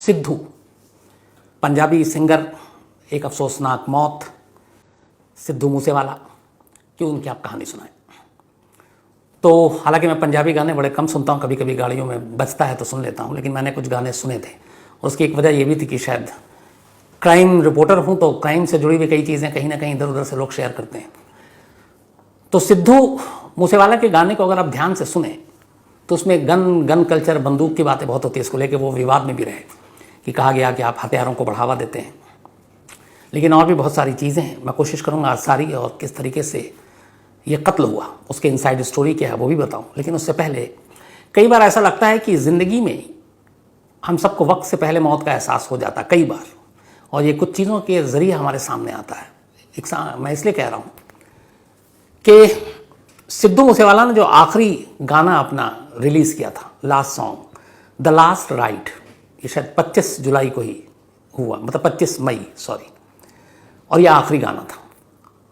Sidhu Punjabi singer, एक अफसोसनाक मौत। सिद्धू मूसेवाला, क्यों उनकी आप कहानी सुनाएं। तो हालांकि मैं पंजाबी गाने बड़े कम सुनता हूँ, कभी कभी गाड़ियों में बजता है तो सुन लेता हूँ, लेकिन मैंने कुछ गाने सुने थे और उसकी एक वजह ये भी थी कि शायद क्राइम रिपोर्टर हूँ तो क्राइम से जुड़ी हुई कई चीज़ें कहीं ना कहीं इधर उधर से लोग शेयर करते हैं। तो सिद्धू मूसेवाला के गाने को अगर आप ध्यान से सुने तो उसमें गन कल्चर, बंदूक की बातें बहुत होती है। इसको लेकर वो विवाद में भी रहे कि कहा गया कि आप हथियारों को बढ़ावा देते हैं, लेकिन और भी बहुत सारी चीज़ें हैं। मैं कोशिश करूँगा आज सारी और किस तरीके से ये कत्ल हुआ, उसके इनसाइड स्टोरी क्या है वो भी बताऊँ। लेकिन उससे पहले कई बार ऐसा लगता है कि ज़िंदगी में हम सबको वक्त से पहले मौत का एहसास हो जाता है कई बार, और ये कुछ चीज़ों के ज़रिए हमारे सामने आता है। मैं इसलिए कह रहा हूँ कि सिद्धू मूसेवाला ने जो आखिरी गाना अपना रिलीज़ किया था, last song the last ride, ये शायद 25 जुलाई को ही हुआ, मतलब 25 मई सॉरी, और ये आखिरी गाना था।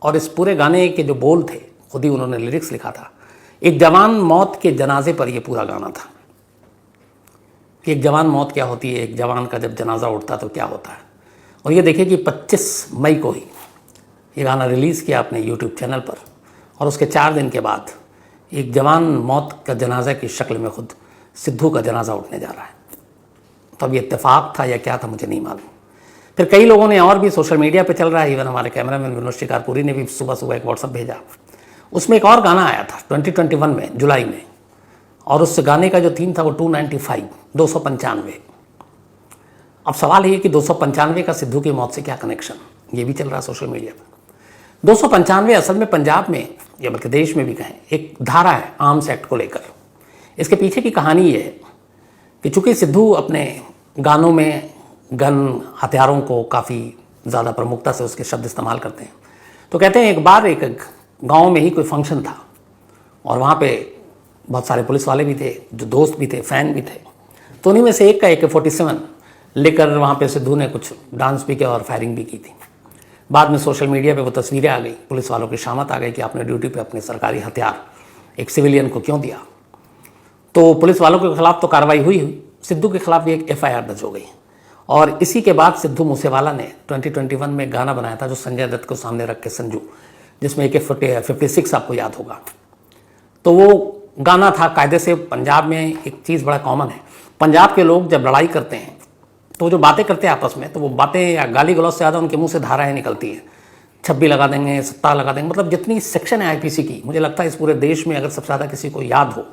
और इस पूरे गाने के जो बोल थे, खुद ही उन्होंने लिरिक्स लिखा था। एक जवान मौत के जनाजे पर यह पूरा गाना था कि एक जवान मौत क्या होती है, एक जवान का जब जनाजा उठता तो क्या होता है। और ये देखिए कि 25 मई को ही ये गाना रिलीज़ किया अपने यूट्यूब चैनल पर, और उसके 4 दिन के बाद एक जवान मौत का जनाजा की शक्ल में खुद सिद्धू का जनाजा उठने जा रहा है। तो अब ये इत्तेफाक था या क्या था मुझे नहीं मालूम। फिर कई लोगों ने, और भी सोशल मीडिया पे चल रहा है, इवन हमारे कैमरामैन विनोद शिकारपुरी ने भी सुबह सुबह एक व्हाट्सअप भेजा, उसमें एक और गाना आया था 2021 में जुलाई में, और उस गाने का जो थीम था वो 295 अब सवाल ये कि 295 का सिद्धू की मौत से क्या कनेक्शन, ये भी चल रहा है सोशल मीडिया पर। 295 असल में पंजाब में या बल्कि देश में भी कहें एक धारा है आर्म्स एक्ट को लेकर। इसके पीछे की कहानी ये है कि चूंकि सिद्धू अपने गानों में गन, हथियारों को काफ़ी ज़्यादा प्रमुखता से उसके शब्द इस्तेमाल करते हैं, तो कहते हैं एक बार एक गांव में ही कोई फंक्शन था और वहाँ पे बहुत सारे पुलिस वाले भी थे, जो दोस्त भी थे, फ़ैन भी थे। तो उन्हीं में से एक का AK-47 लेकर वहाँ पे सिद्धू ने कुछ डांस भी किया और फायरिंग भी की थी। बाद में सोशल मीडिया पे वो तस्वीरें आ गई, पुलिस वालों की शामत आ गई कि आपने ड्यूटी पे अपने सरकारी हथियार एक सिविलियन को क्यों दिया। तो पुलिस वालों के खिलाफ तो कार्रवाई हुई, सिद्धू के खिलाफ भी एक FIR दर्ज हो गई। और इसी के बाद सिद्धू मूसेवाला ने 2021 में गाना बनाया था जो संजय दत्त को सामने रख के संजू, जिसमें AK-56 आपको याद होगा। तो वो गाना था कायदे से। पंजाब में एक चीज़ बड़ा कॉमन है, पंजाब के लोग जब लड़ाई करते हैं तो जो बातें करते हैं आपस में, तो वो बातें या गाली गलौज से ज़्यादा उनके मुंह से धाराएँ निकलती हैं। 26 लगा देंगे, 70 लगा देंगे, मतलब जितनी सेक्शन है IPC की, मुझे लगता है इस पूरे देश में अगर सबसे ज़्यादा किसी को याद हो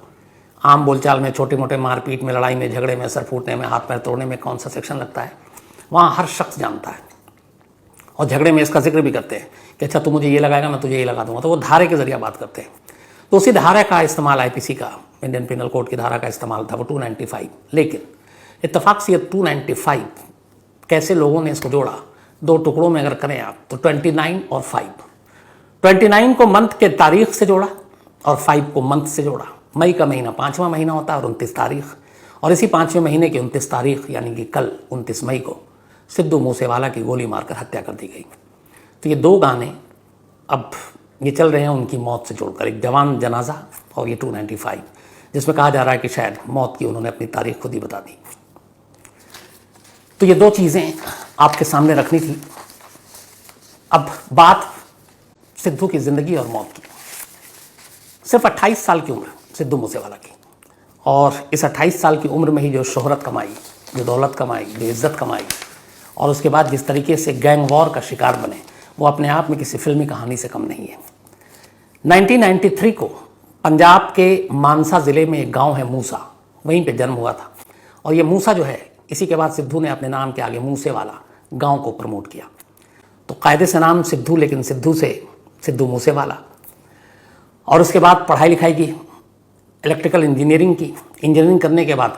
आम बोलचाल में, छोटे मोटे मारपीट में, लड़ाई में, झगड़े में, सर फूटने में, हाथ पैर तोड़ने में कौन सा सेक्शन लगता है, वहाँ हर शख्स जानता है। और झगड़े में इसका जिक्र भी करते हैं कि अच्छा तू मुझे ये लगाएगा, मैं तुझे ये लगा दूंगा। तो वो धारे के जरिए बात करते हैं। तो उसी धारा का इस्तेमाल IPC का, इंडियन पिनल कोड की धारा का इस्तेमाल था वो 295। लेकिन इत्तेफाक से 295 कैसे लोगों ने इसको जोड़ा, 2 टुकड़ों में अगर करें आप तो 29 और 5। 29 को मंथ के तारीख से जोड़ा और 5 को मंथ से जोड़ा। मई का महीना 5वां महीना होता है और 29 तारीख, और इसी 5वें महीने की 29 तारीख यानी कि कल 29 मई को सिद्धू मूसेवाला की गोली मारकर हत्या कर दी गई। तो ये 2 गाने अब ये चल रहे हैं उनकी मौत से जोड़कर, एक जवान जनाजा और ये 295, जिसमें कहा जा रहा है कि शायद मौत की उन्होंने अपनी तारीख खुद ही बता दी। तो ये 2 चीज़ें आपके सामने रखनी थी। अब बात सिद्धू की ज़िंदगी और मौत की। सिर्फ 28 साल की उम्र सिद्धू मूसेवाला की, और इस 28 साल की उम्र में ही जो शोहरत कमाई, जो दौलत कमाई, जो इज़्ज़त कमाई, और उसके बाद जिस तरीके से गैंग वॉर का शिकार बने, वो अपने आप में किसी फिल्मी कहानी से कम नहीं है। 1993 को पंजाब के मानसा ज़िले में एक गांव है मूसा, वहीं पे जन्म हुआ था। और ये मूसा जो है, इसी के बाद सिद्धू ने अपने नाम के आगे मूसेवाला गांव को प्रमोट किया। तो कायदे से नाम सिद्धू, लेकिन सिद्धू से सिद्धू मूसेवाला। और उसके बाद पढ़ाई लिखाई की, इलेक्ट्रिकल इंजीनियरिंग की। इंजीनियरिंग करने के बाद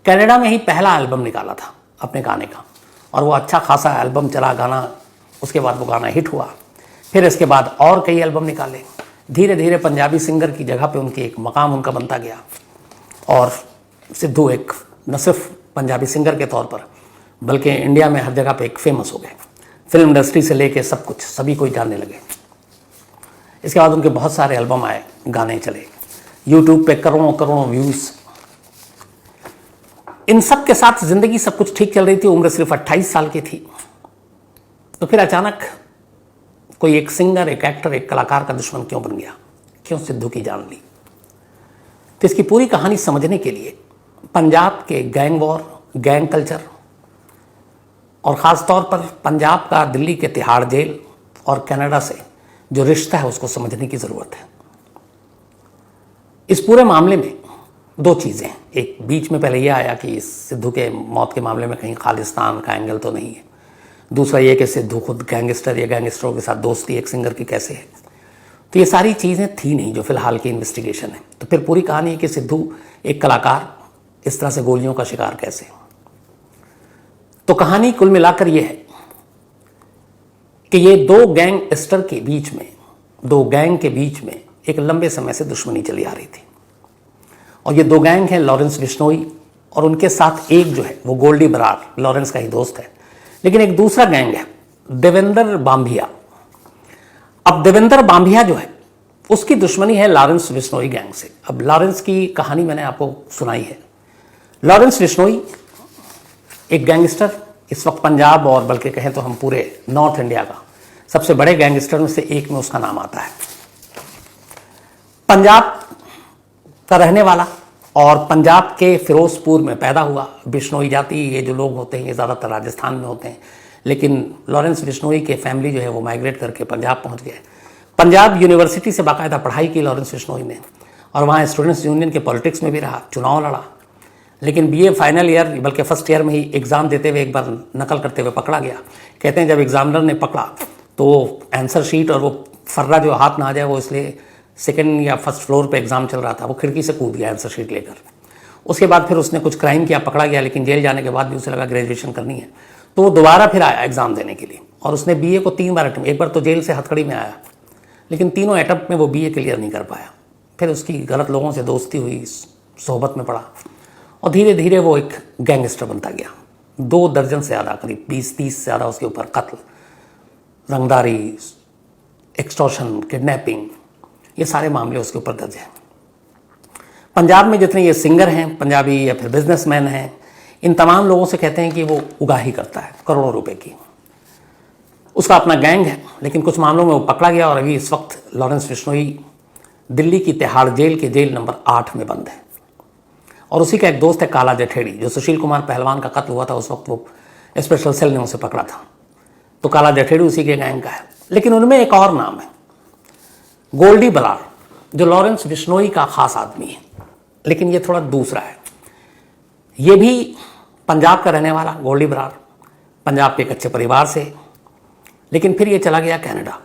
कनाडा में ही पहला एल्बम निकाला था अपने गाने का, और वो अच्छा खासा एल्बम चला गाना। उसके बाद वो गाना हिट हुआ। फिर इसके बाद और कई एल्बम निकाले। धीरे धीरे पंजाबी सिंगर की जगह पे उनकी एक मकाम उनका बनता गया, और सिद्धू एक न सिर्फ पंजाबी सिंगर के तौर पर बल्कि इंडिया में हर जगह पे एक फेमस हो गए। फिल्म इंडस्ट्री से लेके सब कुछ, सभी को जानने लगे। इसके बाद उनके बहुत सारे एल्बम आए, गाने चले, यूट्यूब पे करोड़ों करोड़ों व्यूज़। इन सब के साथ जिंदगी सब कुछ ठीक चल रही थी, उम्र सिर्फ 28 साल की थी। तो फिर अचानक कोई एक सिंगर, एक एक्टर, एक कलाकार का दुश्मन क्यों बन गया, क्यों सिद्धू की जान ली? तो इसकी पूरी कहानी समझने के लिए पंजाब के गैंग वॉर, गैंग कल्चर और ख़ास तौर पर पंजाब का दिल्ली के तिहाड़ जेल और कनाडा से जो रिश्ता है उसको समझने की ज़रूरत है। इस पूरे मामले में दो चीज़ें हैं। एक, बीच में पहले यह आया कि सिद्धू के मौत के मामले में कहीं खालिस्तान का एंगल तो नहीं है। दूसरा ये कि सिद्धू खुद गैंगस्टर या गैंगस्टरों के साथ दोस्ती एक सिंगर की कैसे है। तो ये सारी चीज़ें थी नहीं जो फिलहाल की इन्वेस्टिगेशन है। तो फिर पूरी कहानी है कि सिद्धू एक कलाकार इस तरह से गोलियों का शिकार कैसे। तो कहानी कुल मिलाकर ये है कि ये दो गैंगस्टर के बीच में, दो गैंग के बीच में एक लंबे समय से दुश्मनी चली आ रही थी। और ये दो गैंग हैं लॉरेंस बिश्नोई और उनके साथ एक जो है वो गोल्डी बरार, लॉरेंस का ही दोस्त है। लेकिन एक दूसरा गैंग है देवेंद्र बांभिया। अब देवेंद्र बांभिया जो है उसकी दुश्मनी है लॉरेंस बिश्नोई गैंग से। अब लॉरेंस की कहानी मैंने आपको सुनाई है। लॉरेंस बिश्नोई एक गैंगस्टर, इस वक्त पंजाब और बल्कि कहें तो हम पूरे नॉर्थ इंडिया का सबसे बड़े गैंगस्टर में से एक में उसका नाम आता है। पंजाब का रहने वाला और पंजाब के फिरोजपुर में पैदा हुआ। बिश्नोई जाति, ये जो लोग होते हैं ये ज़्यादातर राजस्थान में होते हैं, लेकिन लॉरेंस बिश्नोई के फैमिली जो है वो माइग्रेट करके पंजाब पहुंच गए। पंजाब यूनिवर्सिटी से बाकायदा पढ़ाई की लॉरेंस बिश्नोई ने और वहाँ स्टूडेंट्स यूनियन के पॉलिटिक्स में भी रहा, चुनाव लड़ा। लेकिन बीए फाइनल ईयर बल्कि फर्स्ट ईयर में ही एग्ज़ाम देते हुए एक बार नकल करते हुए पकड़ा गया। कहते हैं जब एग्जामिनर ने पकड़ा तो आंसर शीट और वो फर्रा जो हाथ ना आ जाए वो इसलिए सेकंड या फर्स्ट फ्लोर पे एग्जाम चल रहा था, वो खिड़की से कूद गया आंसर शीट लेकर। उसके बाद फिर उसने कुछ क्राइम किया, पकड़ा गया, लेकिन जेल जाने के बाद भी उसे लगा ग्रेजुएशन करनी है तो वो दोबारा फिर आया एग्ज़ाम देने के लिए। और उसने बीए को 3 बार अटेम्प्ट, एक बार तो जेल से हथकड़ी में आया, लेकिन तीनों अटेम्प्ट में वो बीए क्लियर नहीं कर पाया। फिर उसकी गलत लोगों से दोस्ती हुई, सोहबत में पड़ा और धीरे धीरे वो एक गैंगस्टर बनता गया। 2 दर्जन से ज़्यादा, करीब 20-30 से ज़्यादा उसके ऊपर कत्ल, रंगदारी, एक्सटॉर्शन, किडनैपिंग, ये सारे मामले उसके ऊपर दर्ज हैं। पंजाब में जितने ये सिंगर हैं पंजाबी या फिर बिजनेसमैन हैं, इन तमाम लोगों से कहते हैं कि वो उगाही करता है करोड़ों रुपए की। उसका अपना गैंग है, लेकिन कुछ मामलों में वो पकड़ा गया और अभी इस वक्त लॉरेंस बिश्नोई दिल्ली की तिहाड़ जेल के जेल नंबर 8 में बंद है। और उसी का एक दोस्त है काला जठेड़ी, जो सुशील कुमार पहलवान का कत्ल हुआ था उस वक्त वो स्पेशल सेल ने उसे पकड़ा था। तो काला जठेड़ी उसी के गैंग का है। लेकिन उनमें एक और नाम है, गोल्डी बरार, जो लॉरेंस बिश्नोई का खास आदमी है, लेकिन ये थोड़ा दूसरा है। ये भी पंजाब का रहने वाला गोल्डी बरार, पंजाब के एक अच्छे परिवार से, लेकिन फिर ये चला गया कनाडा।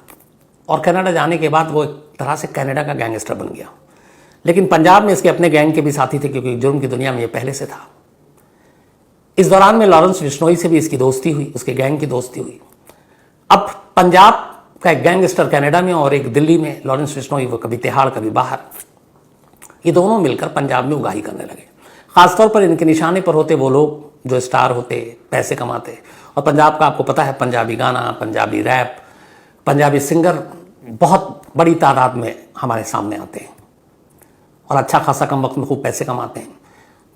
और कनाडा जाने के बाद वो एक तरह से कनाडा का गैंगस्टर बन गया। लेकिन पंजाब में इसके अपने गैंग के भी साथी थे, क्योंकि जुर्म की दुनिया में ये पहले से था। इस दौरान में लॉरेंस बिश्नोई से भी इसकी दोस्ती हुई, उसके गैंग की दोस्ती हुई। अब पंजाब का एक गैंगस्टर कनाडा में और एक दिल्ली में, लॉरेंस बिश्नोई, वो कभी तिहाड़ कभी बाहर, ये दोनों मिलकर पंजाब में उगाही करने लगे। खासतौर पर इनके निशाने पर होते वो लोग जो स्टार होते, पैसे कमाते। और पंजाब का आपको पता है, पंजाबी गाना, पंजाबी रैप, पंजाबी सिंगर बहुत बड़ी तादाद में हमारे सामने आते हैं और अच्छा खासा कम वक्त में खूब पैसे कमाते हैं।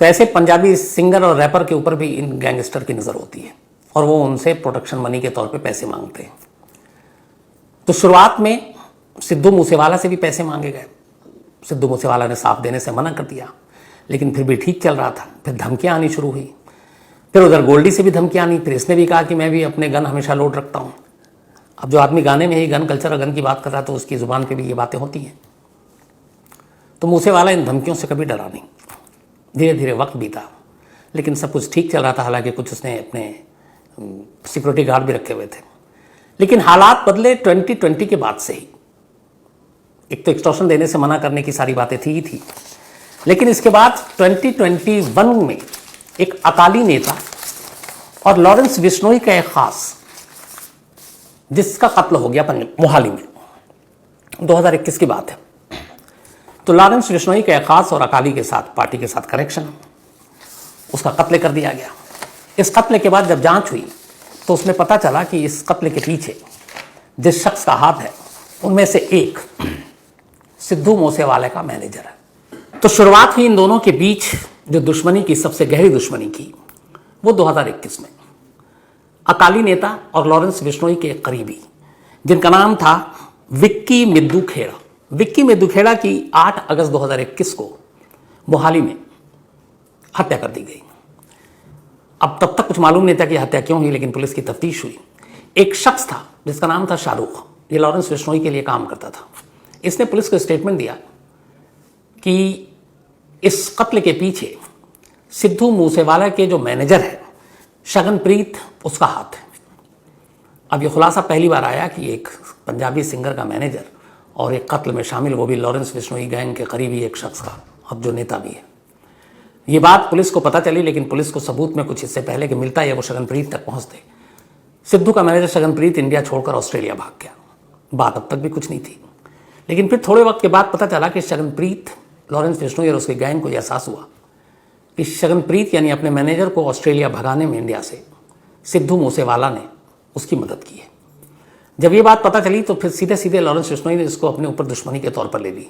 तो ऐसे पंजाबी सिंगर और रैपर के ऊपर भी इन गैंगस्टर की नज़र होती है और वो उनसे प्रोटेक्शन मनी के तौर पे पैसे मांगते हैं। तो शुरुआत में सिद्धू मूसेवाला से भी पैसे मांगे गए। सिद्धू मूसेवाला ने साफ देने से मना कर दिया, लेकिन फिर भी ठीक चल रहा था। फिर धमकियाँ आनी शुरू हुई, फिर उधर गोल्डी से भी धमकियाँ आनी। फिर इसने भी कहा कि मैं भी अपने गन हमेशा लोड रखता हूँ। अब जो आदमी गाने में ही गन कल्चर और गन की बात कर रहा है तो उसकी ज़ुबान पे भी ये बातें होती हैं। तो मूसेवाला इन धमकियों से कभी डरा नहीं। धीरे धीरे वक्त बीता, लेकिन सब कुछ ठीक चल रहा था। हालांकि कुछ उसने अपने सिक्योरिटी गार्ड भी रखे हुए थे, लेकिन हालात बदले 2020 के बाद से ही। एक तो एक्सटॉर्शन देने से मना करने की सारी बातें थी ही थी, लेकिन इसके बाद 2021 में एक अकाली नेता और लॉरेंस बिश्नोई का एक खास, जिसका कत्ल हो गया मोहाली में, 2021 की बात है। तो लॉरेंस बिश्नोई के खास और अकाली के साथ, पार्टी के साथ कनेक्शन, उसका कत्ल कर दिया गया। इस कत्ल के बाद जब जांच हुई तो उसमें पता चला कि इस कत्ल के पीछे जिस शख्स का हाथ है उनमें से एक सिद्धू मूसेवाले का मैनेजर है। तो शुरुआत हुई इन दोनों के बीच जो दुश्मनी की, सबसे गहरी दुश्मनी की, वो 2021 में अकाली नेता और लॉरेंस बिश्नोई के करीबी, जिनका नाम था विक्की मिद्दू खेड़ा। विक्की मिद्दू खेड़ा की 8 अगस्त 2021 को मोहाली में हत्या कर दी गई। अब तब तक कुछ मालूम नहीं था कि हत्या क्यों हुई, लेकिन पुलिस की तफ्तीश हुई। एक शख्स था जिसका नाम था शाहरुख, ये लॉरेंस बिश्नोई के लिए काम करता था। इसने पुलिस को स्टेटमेंट दिया कि इस कत्ल के पीछे सिद्धू मूसेवाला के जो मैनेजर है शगनप्रीत, उसका हाथ है। अब ये खुलासा पहली बार आया कि एक पंजाबी सिंगर का मैनेजर और एक कत्ल में शामिल, वो भी लॉरेंस बिश्नोई गैंग के करीबी एक शख्स का, अब जो नेता भी है। ये बात पुलिस को पता चली, लेकिन पुलिस को सबूत में कुछ इससे पहले कि मिलता है वो शगनप्रीत तक पहुंचते, सिद्धू का मैनेजर शगनप्रीत इंडिया छोड़कर ऑस्ट्रेलिया भाग गया। बात अब तक भी कुछ नहीं थी, लेकिन फिर थोड़े वक्त के बाद पता चला कि शगनप्रीत, लॉरेंस बिश्नोई और उसके गैंग को यह एहसास हुआ कि शगनप्रीत यानी अपने मैनेजर को ऑस्ट्रेलिया भगाने में इंडिया से सिद्धू मूसेवाला ने उसकी मदद की है। जब ये बात पता चली तो फिर सीधे सीधे लॉरेंस बिश्नोई ने इसको अपने ऊपर दुश्मनी के तौर पर ले ली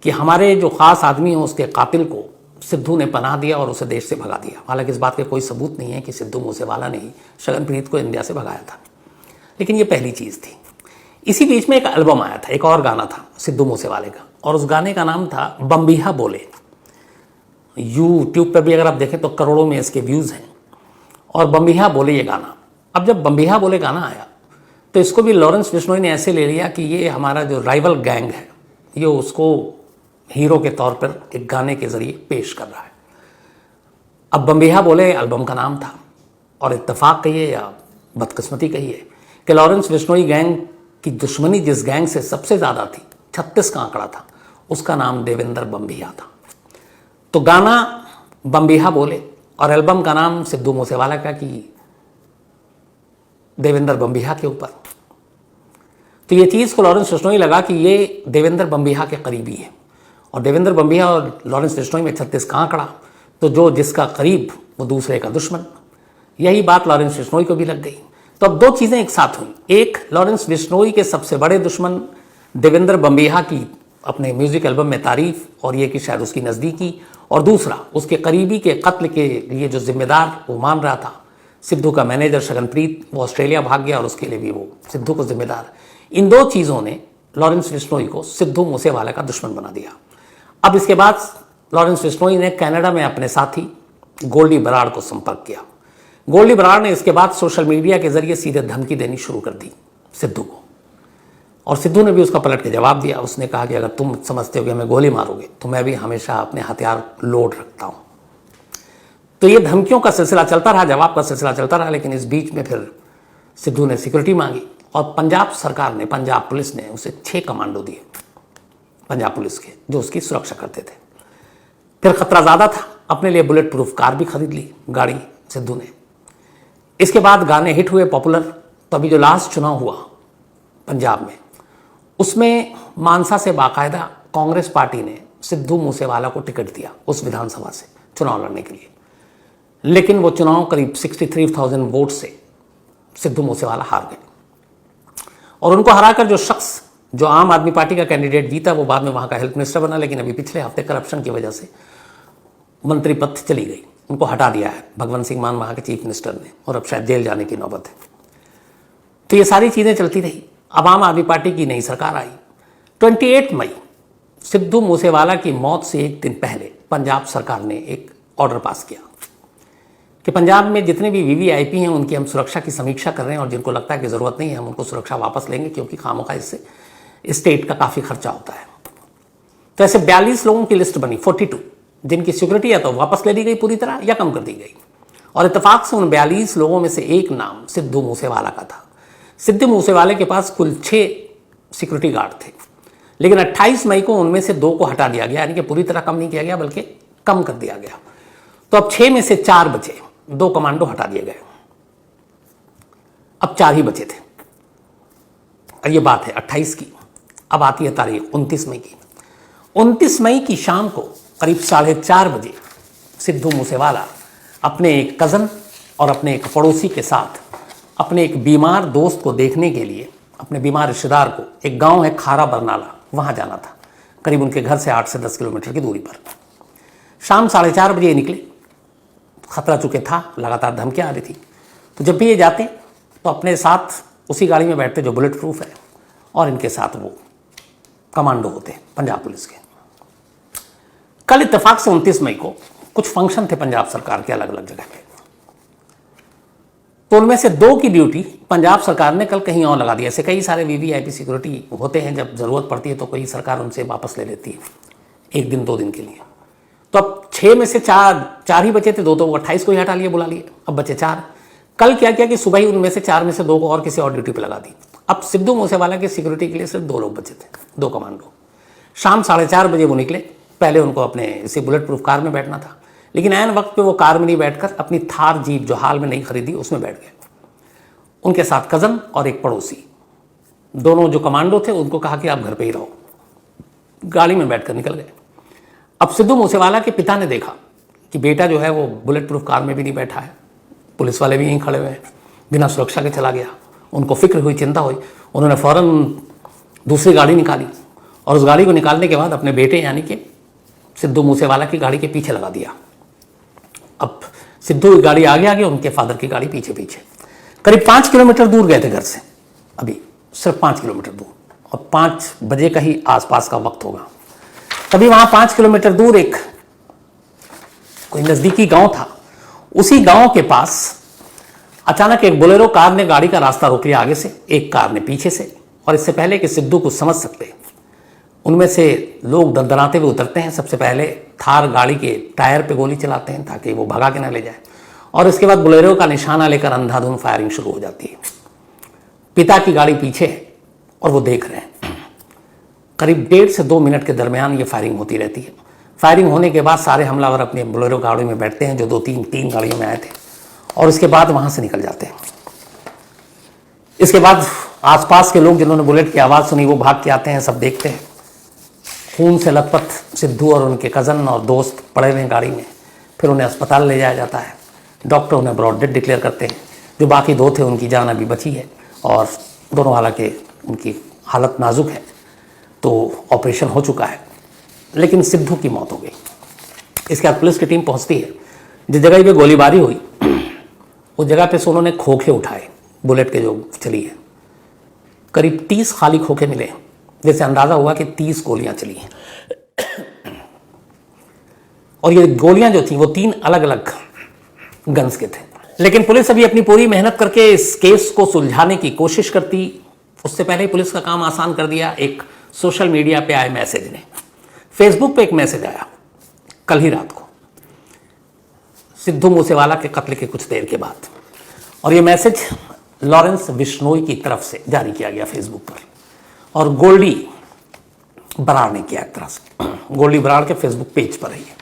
कि हमारे जो खास आदमी हैं उसके कातिल को सिद्धू ने पनाह दिया और उसे देश से भगा दिया। हालांकि इस बात के कोई सबूत नहीं है कि सिद्धू मूसेवाला ने ही शगनप्रीत को इंडिया से भगाया था, लेकिन ये पहली चीज़ थी। इसी बीच में एक एल्बम आया था, एक और गाना था सिद्धू मूसेवाले का, और उस गाने का नाम था बम्बिहा बोले। यूट्यूब पर भी अगर आप देखें तो करोड़ों में इसके व्यूज़ हैं। और बम्बिहा बोले ये गाना, अब जब बम्बिहा बोले गाना आया तो इसको भी लॉरेंस बिश्नोई ने ऐसे ले लिया कि ये हमारा जो राइवल गैंग है ये उसको हीरो के तौर पर एक गाने के जरिए पेश कर रहा है। अब बम्बिहा बोले एल्बम का नाम था, और इत्तेफाक कहिए या बदकिस्मती कहिए कि लॉरेंस बिश्नोई गैंग की दुश्मनी जिस गैंग से सबसे ज़्यादा थी, 36 का आंकड़ा था, उसका नाम देवेंद्र बम्बिहा था। तो गाना बम्बिहा बोले और एल्बम का नाम सिद्धू मूसेवाला का कि देवेंद्र बम्बिहा के ऊपर। तो ये चीज़ को लॉरेंस बिश्नोई लगा कि ये देवेंद्र बम्बिहा के करीबी है, और देवेंद्र बम्बिहा और लॉरेंस बिश्नोई में 36 का आंकड़ा, तो जो जिसका करीब वो दूसरे का दुश्मन। यही बात लॉरेंस बिश्नोई को भी लग गई। तो अब दो चीज़ें एक साथ हुई, एक लॉरेंस बिश्नोई के सबसे बड़े दुश्मन देवेंद्र बम्बिहा की अपने म्यूजिक एल्बम में तारीफ और ये कि शायद उसकी नज़दीकी, और दूसरा उसके करीबी के कत्ल के लिए जो जिम्मेदार वो मान रहा था सिद्धू का मैनेजर शगनप्रीत, वो ऑस्ट्रेलिया भाग गया और उसके लिए भी वो सिद्धू को जिम्मेदार। इन दो चीज़ों ने लॉरेंस बिश्नोई को सिद्धू मूसेवाला का दुश्मन बना दिया। अब इसके बाद लॉरेंस बिश्नोई ने कनाडा में अपने साथी गोल्डी बराड़ को संपर्क किया। गोल्डी बराड़ ने इसके बाद सोशल मीडिया के जरिए सीधे धमकी देनी शुरू कर दी सिद्धू को, और सिद्धू ने भी उसका पलट के जवाब दिया। उसने कहा कि अगर तुम समझते हो कि हमें गोली मारोगे तो मैं भी हमेशा अपने हथियार लोड रखता हूँ। तो ये धमकियों का सिलसिला चलता रहा, जवाब का सिलसिला चलता रहा, लेकिन इस बीच में फिर सिद्धू ने सिक्योरिटी मांगी और पंजाब सरकार ने, पंजाब पुलिस ने उसे 6 कमांडो दिए पंजाब पुलिस के, जो उसकी सुरक्षा करते थे। फिर खतरा ज़्यादा था, अपने लिए बुलेट प्रूफ कार भी खरीद ली गाड़ी सिद्धू ने। इसके बाद गाने हिट हुए, पॉपुलर। तो अभी जो लास्ट चुनाव हुआ पंजाब में, उसमें मानसा से बाकायदा कांग्रेस पार्टी ने सिद्धू मूसेवाला को टिकट दिया उस विधानसभा से चुनाव लड़ने के लिए, लेकिन वो चुनाव करीब 63,000 वोट से सिद्धू मूसेवाला हार गए। और उनको हराकर जो शख्स, जो आम आदमी पार्टी का कैंडिडेट जीता, वो बाद में वहाँ का हेल्थ मिनिस्टर बना, लेकिन अभी पिछले हफ्ते करप्शन की वजह से मंत्री पद चली गई, उनको हटा दिया है भगवंत सिंह मान वहाँ के चीफ मिनिस्टर ने, और अब शायद जेल जाने की नौबत है। तो ये सारी चीज़ें चलती रही। अब आम आदमी पार्टी की नई सरकार आई। 28 मई सिद्धू मूसेवाला की मौत से एक दिन पहले पंजाब सरकार ने एक ऑर्डर पास किया कि पंजाब में जितने भी वीवीआईपी हैं उनकी हम सुरक्षा की समीक्षा कर रहे हैं, और जिनको लगता है कि ज़रूरत नहीं है हम उनको सुरक्षा वापस लेंगे, क्योंकि खामोखा इससे स्टेट का काफ़ी खर्चा होता है। तो ऐसे 42 लोगों की लिस्ट बनी, 42, जिनकी सिक्योरिटी या तो वापस ले ली गई पूरी तरह या कम कर दी गई। और इत्तेफाक से उन 42 लोगों में से एक नाम सिद्धू मूसेवाला का था। सिद्धू मूसेवाले के पास कुल 6 सिक्योरिटी गार्ड थे, लेकिन 28 मई को उनमें से 2 को हटा दिया गया, यानी कि पूरी तरह कम नहीं किया गया बल्कि कम कर दिया गया। तो अब 6 में से 4 बचे, 2 कमांडो हटा दिए गए, अब 4 ही बचे थे। और ये बात है 28 की। अब आती है तारीख 29 मई की। 29 मई की शाम को करीब 4:30 बजे सिद्धू मूसेवाला अपने एक कज़न और अपने एक पड़ोसी के साथ अपने एक बीमार दोस्त को देखने के लिए, अपने बीमार रिश्तेदार को, एक गांव है खारा बरनाला, वहाँ जाना था, करीब उनके घर से 8 से 10 किलोमीटर की दूरी पर। शाम 4:30 बजे ये निकले। खतरा चूंकि था, लगातार धमकियाँ आ रही थी, तो जब भी ये जाते तो अपने साथ उसी गाड़ी में बैठते जो बुलेट प्रूफ है, और इनके साथ वो कमांडो होते हैं पंजाब पुलिस के। कल इत्तेफाक से 29 मई को कुछ फंक्शन थे पंजाब सरकार के अलग अलग जगह पे, तो उनमें से 2 की ड्यूटी पंजाब सरकार ने कल कहीं और लगा दी। ऐसे कई सारे वीवीआईपी सिक्योरिटी होते हैं, जब जरूरत पड़ती है तो कोई सरकार उनसे वापस ले लेती है 1 दिन 2 दिन के लिए। तो अब 6 में से 4 ही बचे थे, 2 तो 28 को ही हटा लिए, बुला लिए, अब बचे 4। कल क्या किया कि सुबह ही उनमें से 4 में से 2 को और किसी और ड्यूटी पे लगा दी। अब सिद्धू मूसेवाला की सिक्योरिटी के लिए सिर्फ 2 लोग बचे थे, 2 कमांडो। शाम 4:30 बजे वो निकले। पहले उनको अपने इसी बुलेट प्रूफ कार में बैठना था, लेकिन ऐन वक्त पे वो कार में नहीं बैठकर अपनी थार जीप जो हाल में नहीं खरीदी उसमें बैठ गए। उनके साथ कज़न और एक पड़ोसी, दोनों जो कमांडो थे, उनको कहा कि आप घर पे ही रहो। गाड़ी में बैठकर निकल गए। अब सिद्धू मूसेवाला के पिता ने देखा कि बेटा जो है वो बुलेट प्रूफ कार में भी नहीं बैठा है, पुलिस वाले भी यहीं खड़े हुए हैं, बिना सुरक्षा के चला गया। उनको फिक्र हुई, चिंता हुई। उन्होंने फ़ौरन दूसरी गाड़ी निकाली और उस गाड़ी को निकालने के बाद अपने बेटे यानी कि सिद्धू मूसेवाला की गाड़ी के पीछे लगा दिया। अब सिद्धू की गाड़ी आगे आगे, उनके फादर की गाड़ी पीछे पीछे। करीब 5 किलोमीटर दूर गए थे घर से, अभी सिर्फ 5 किलोमीटर दूर, और 5 बजे का ही आसपास का वक्त होगा। तभी वहां 5 किलोमीटर दूर एक कोई नजदीकी गांव था। उसी गांव के पास अचानक एक बोलेरो कार ने गाड़ी का रास्ता रोक लिया आगे से, एक कार ने पीछे से। और इससे पहले कि सिद्धू को समझ सकते, उनमें से लोग दरदराते हुए उतरते हैं। सबसे पहले थार गाड़ी के टायर पे गोली चलाते हैं ताकि वो भगा के ना ले जाए, और इसके बाद बोलेरो का निशाना लेकर अंधाधुंध फायरिंग शुरू हो जाती है। पिता की गाड़ी पीछे है और वो देख रहे हैं। करीब 1.5 से 2 मिनट के दरमियान ये फायरिंग होती रहती है। फायरिंग होने के बाद सारे हमलावर अपने बोलेरो गाड़ी में बैठते हैं, जो 2-3 गाड़ियों में आए थे, और उसके बाद वहां से निकल जाते हैं। इसके बाद आसपास के लोग जिन्होंने बुलेट की आवाज़ सुनी वो भाग के आते हैं, सब देखते हैं। खून से लथपथ सिद्धू और उनके कज़न और दोस्त पड़े हुए हैं गाड़ी में। फिर उन्हें अस्पताल ले जाया जाता है। डॉक्टर उन्हें ब्रॉड डेड डिक्लेयर करते हैं। जो बाकी 2 थे उनकी जान अभी बची है, और दोनों हालांकि उनकी हालत नाजुक है, तो ऑपरेशन हो चुका है, लेकिन सिद्धू की मौत हो गई। इसके बाद पुलिस की टीम पहुंचती है। जिस जगह पे गोलीबारी हुई उस जगह पे से उन्होंने खोखे उठाए, बुलेट के जो चली है। करीब 30 खाली खोखे मिले, जैसे अंदाजा हुआ कि 30 गोलियां चली हैं। और ये गोलियां जो थी वो 3 अलग अलग गन्स के थे। लेकिन पुलिस अभी अपनी पूरी मेहनत करके इस केस को सुलझाने की कोशिश करती। उससे पहले ही पुलिस का काम आसान कर दिया एक सोशल मीडिया पे आए मैसेज ने। फेसबुक पे एक मैसेज आया कल ही रात को, सिद्धू मूसेवाला के कत्ल के कुछ देर के बाद, और ये मैसेज लॉरेंस बिश्नोई की तरफ से जारी किया गया फेसबुक पर, और गोल्डी बराड़ ने किया एक तरह से। गोल्डी बराड़ के फेसबुक पेज पर है ये,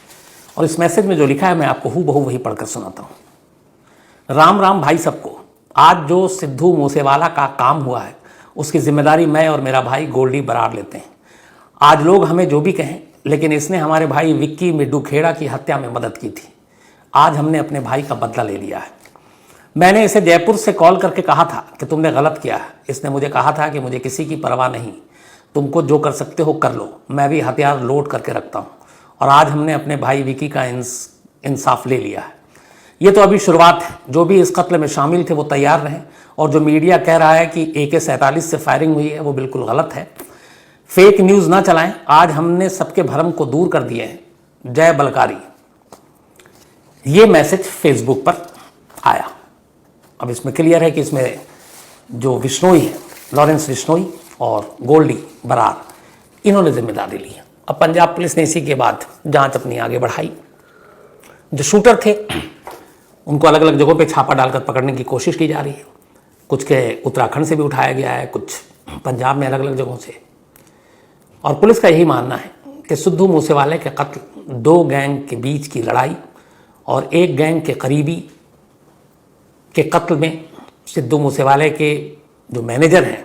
और इस मैसेज में जो लिखा है मैं आपको हूबहू वही पढ़कर सुनाता हूं। राम राम भाई सबको। आज जो सिद्धू मूसेवाला का काम हुआ है उसकी जिम्मेदारी मैं और मेरा भाई गोल्डी बराड़ लेते हैं। आज लोग हमें जो भी कहें, लेकिन इसने हमारे भाई विक्की मिड्डू खेड़ा की हत्या में मदद की थी। आज हमने अपने भाई का बदला ले लिया है। मैंने इसे जयपुर से कॉल करके कहा था कि तुमने गलत किया है। इसने मुझे कहा था कि मुझे किसी की परवाह नहीं, तुमको जो कर सकते हो कर लो, मैं भी हथियार लोड करके रखता हूँ। और आज हमने अपने भाई विक्की का इंसाफ ले लिया है। ये तो अभी शुरुआत है। जो भी इस कत्ल में शामिल थे वो तैयार रहें, और जो मीडिया कह रहा है कि AK-47 से फायरिंग हुई है वो बिल्कुल गलत है। फेक न्यूज़ ना चलाएं। आज हमने सबके भ्रम को दूर कर दिए हैं। जय बलकारी। ये मैसेज फेसबुक पर आया। अब इसमें क्लियर है कि इसमें जो बिश्नोई है, लॉरेंस बिश्नोई और गोल्डी बराड़, इन्होंने जिम्मेदारी ली है। अब पंजाब पुलिस ने इसी के बाद जांच अपनी आगे बढ़ाई। जो शूटर थे उनको अलग अलग जगहों पे छापा डालकर पकड़ने की कोशिश की जा रही है। कुछ के उत्तराखंड से भी उठाया गया है, कुछ पंजाब में अलग अलग जगहों से। और पुलिस का यही मानना है कि सिद्धू मूसेवाले के कत्ल 2 गैंग के बीच की लड़ाई और एक गैंग के करीबी के कत्ल में सिद्धू मूसेवाले के जो मैनेजर हैं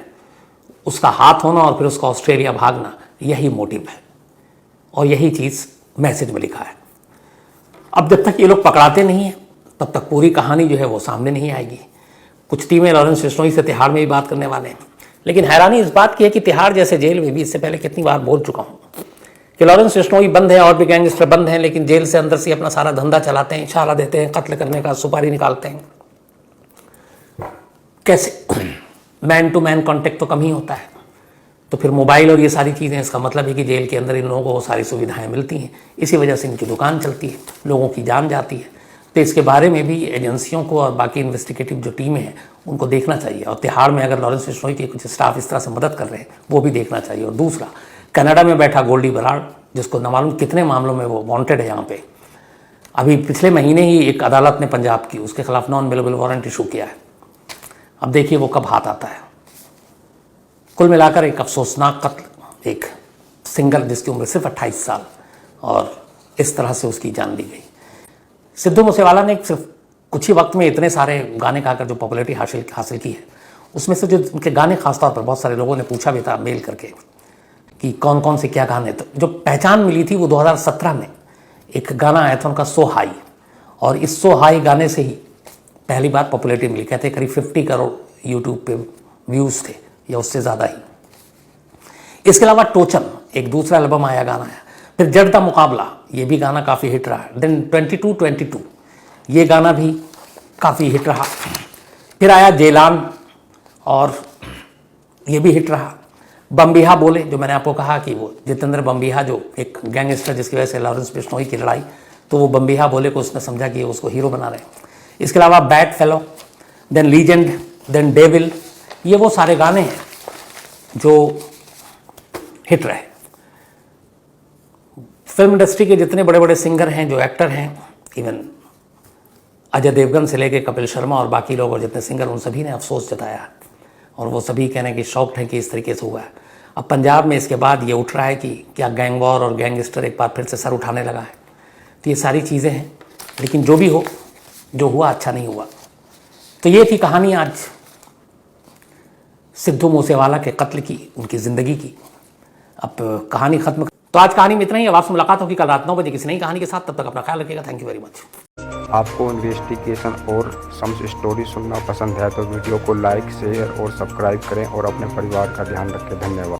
उसका हाथ होना और फिर उसका ऑस्ट्रेलिया भागना, यही मोटिव है, और यही चीज़ मैसेज में लिखा है। अब जब तक ये लोग पकड़ाते नहीं हैं तब तक पूरी कहानी जो है वो सामने नहीं आएगी। कुछ टीमें लॉरेंस बिश्नोई से तिहाड़ में भी बात करने वाले हैं, लेकिन हैरानी इस बात की है कि तिहाड़ जैसे जेल में भी इससे पहले कितनी बार बोल चुका हूँ कि लॉरेंस बिश्नोई बंद है और भी गैंगस्टर बंद हैं, लेकिन जेल से अंदर से अपना सारा धंधा चलाते हैं, इशारा देते हैं, कत्ल करने का सुपारी निकालते हैं। कैसे मैन टू मैन कांटेक्ट तो कम ही होता है, तो फिर मोबाइल और ये सारी चीज़ें, इसका मतलब है कि जेल के अंदर इन लोगों को सारी सुविधाएं मिलती हैं, इसी वजह से इनकी दुकान चलती है, लोगों की जान जाती है। तो इसके बारे में भी एजेंसियों को और बाकी इन्वेस्टिगेटिव जो टीमें हैं उनको देखना चाहिए, और तिहाड़ में अगर लॉरेंस बिश्नोई के कुछ स्टाफ इस तरह से मदद कर रहे हैं वो भी देखना चाहिए। और दूसरा, कनाडा में बैठा गोल्डी बराड़, जिसको न मालूम कितने मामलों में वो वांटेड है यहाँ पे, अभी पिछले महीने ही एक अदालत ने पंजाब की उसके खिलाफ नॉन बेलेबल वारंट इशू किया है। अब देखिए वो कब हाथ आता है। कुल मिलाकर एक अफसोसनाक कत्ल, एक सिंगर जिसकी उम्र सिर्फ 28 साल, और इस तरह से उसकी जान ली गई। सिद्धू मूसेवाला ने सिर्फ कुछ ही वक्त में इतने सारे गाने गाकर जो पॉपुलैरिटी हासिल की है, उसमें से जो उनके गाने खासतौर पर बहुत सारे लोगों ने पूछा भी था मेल करके कि कौन कौन से क्या गाने, तो जो पहचान मिली थी वो 2017 में एक गाना आया था उनका सो हाई, और इस सो हाई गाने से ही पहली बार पॉपुलैरिटी मिली। कहते करीब 50 करोड़ यूट्यूब पे व्यूज़ थे या उससे ज़्यादा ही। इसके अलावा टोचन एक दूसरा एल्बम आया, गाना आया। फिर जड़ता मुकाबला, ये भी गाना काफ़ी हिट रहा। देन 2222 ये गाना भी काफ़ी हिट रहा। फिर आया जेलान और ये भी हिट रहा। बम्बिहा बोले, जो मैंने आपको कहा कि वो जितेंद्र बम्बिहा जो एक गैंगस्टर जिसकी वजह से लॉरेंस बिश्नोई की लड़ाई, तो वो बम्बिहा बोले को उसने समझा कि उसको हीरो बना रहे हैं। इसके अलावा bad fellow, then legend, then devil, ये वो सारे गाने हैं जो हिट रहे। फिल्म इंडस्ट्री के जितने बड़े बड़े सिंगर हैं, जो एक्टर हैं, इवन अजय देवगन से लेके कपिल शर्मा और बाकी लोग और जितने सिंगर, उन सभी ने अफसोस जताया और वो सभी कहने की शौक है कि इस तरीके से हुआ है। अब पंजाब में इसके बाद ये उठ रहा है कि क्या गैंग वॉर और गैंगस्टर एक बार फिर से सर उठाने लगा है। तो ये सारी चीज़ें हैं, लेकिन जो भी हो, जो हुआ अच्छा नहीं हुआ। तो ये थी कहानी आज सिद्धू मूसेवाला के कत्ल की, उनकी ज़िंदगी की। अब कहानी खत्म, तो आज कहानी में इतना ही। अब आपसे मुलाकात होगी कल रात 9 बजे किसी नई कहानी के साथ। तब तक अपना ख्याल रखिएगा। Thank you very much. आपको इन्वेस्टिगेशन और सम्स स्टोरी सुनना पसंद है तो वीडियो को लाइक, शेयर और सब्सक्राइब करें और अपने परिवार का ध्यान रखें। धन्यवाद।